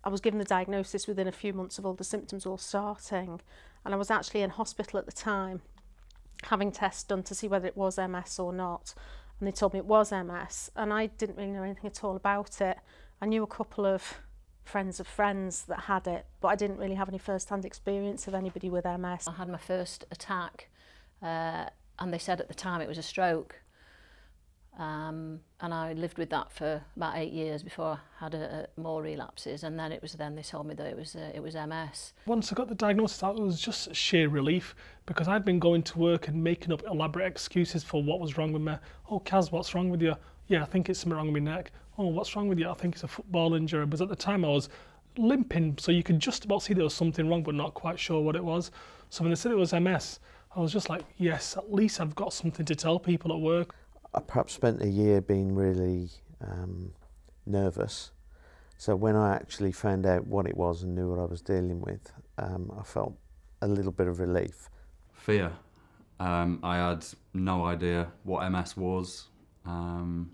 I was given the diagnosis within a few months of all the symptoms all starting, and I was actually in hospital at the time having tests done to see whether it was MS or not, and they told me it was MS, and I didn't really know anything at all about it. I knew a couple of friends of friends that had it, but I didn't really have any first-hand experience of anybody with MS. I had my first attack, and they said at the time it was a stroke. And I lived with that for about 8 years before I had more relapses, and then they told me that it was MS. Once I got the diagnosis out, it was just sheer relief, because I'd been going to work and making up elaborate excuses for what was wrong with me. Oh, Kaz, what's wrong with you? Yeah, I think it's something wrong with my neck. Oh, what's wrong with you? I think it's a football injury. Because at the time I was limping, so you could just about see there was something wrong, but not quite sure what it was. So when they said it was MS, I was just like, yes, at least I've got something to tell people at work. I perhaps spent a year being really nervous. So when I actually found out what it was and knew what I was dealing with, I felt a little bit of relief. Fear. I had no idea what MS was and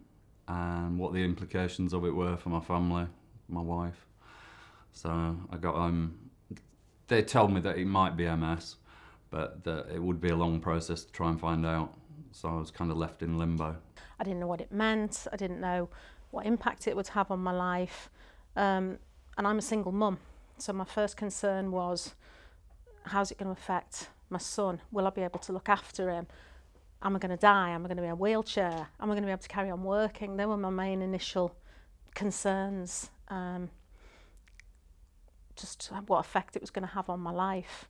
what the implications of it were for my family, my wife. So I got they told me that it might be MS, but that it would be a long process to try and find out. So I was kind of left in limbo. I didn't know what it meant, I didn't know what impact it would have on my life, and I'm a single mum, so my first concern was, how's it going to affect my son? Will I be able to look after him? Am I going to die? Am I going to be in a wheelchair? Am I going to be able to carry on working? They were my main initial concerns, just what effect it was going to have on my life.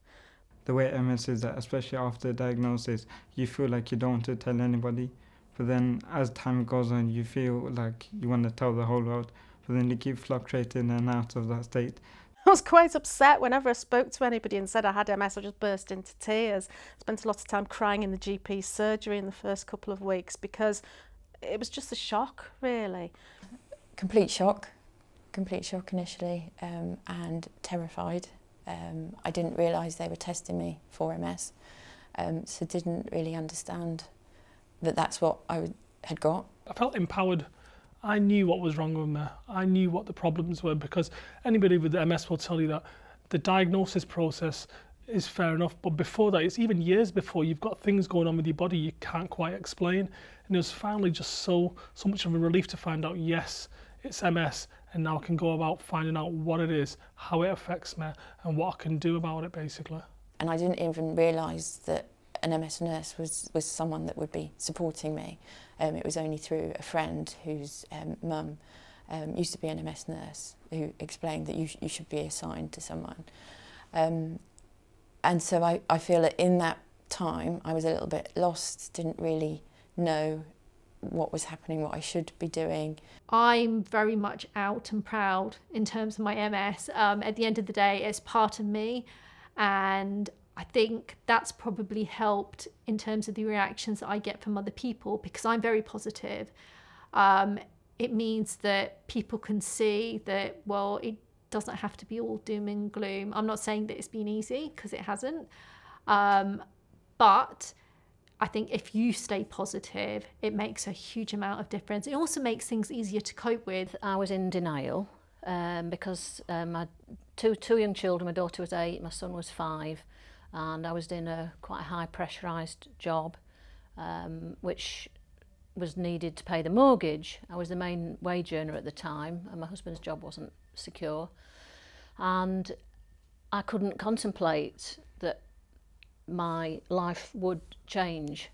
The way MS is that, especially after diagnosis, you feel like you don't want to tell anybody. But then as time goes on, you feel like you want to tell the whole world. But then you keep fluctuating in and out of that state. I was quite upset whenever I spoke to anybody and said I had MS. I just burst into tears. I spent a lot of time crying in the GP surgery in the first couple of weeks because it was just a shock, really. Complete shock initially, and terrified. I didn't realise they were testing me for MS, so didn't really understand that that's what I had got. I felt empowered. I knew what was wrong with me. I knew what the problems were, because anybody with MS will tell you that the diagnosis process is fair enough, but before that, it's even years before, you've got things going on with your body you can't quite explain. And it was finally just so much of a relief to find out, yes, it's MS, and now I can go about finding out what it is, how it affects me, and what I can do about it, basically. And I didn't even realise that an MS nurse was someone that would be supporting me. It was only through a friend whose mum used to be an MS nurse who explained that you should be assigned to someone. And so I feel that in that time I was a little bit lost, didn't really know what was happening, what I should be doing. I'm very much out and proud in terms of my MS. At the end of the day, it's part of me, and I think that's probably helped in terms of the reactions that I get from other people, because I'm very positive. It means that people can see that, well, it doesn't have to be all doom and gloom. I'm not saying that it's been easy, because it hasn't, but I think if you stay positive, it makes a huge amount of difference. It also makes things easier to cope with. I was in denial because I had two young children. My daughter was 8, my son was 5, and I was in a quite high pressurised job, which was needed to pay the mortgage. I was the main wage earner at the time, and my husband's job wasn't secure. And I couldn't contemplate that my life would change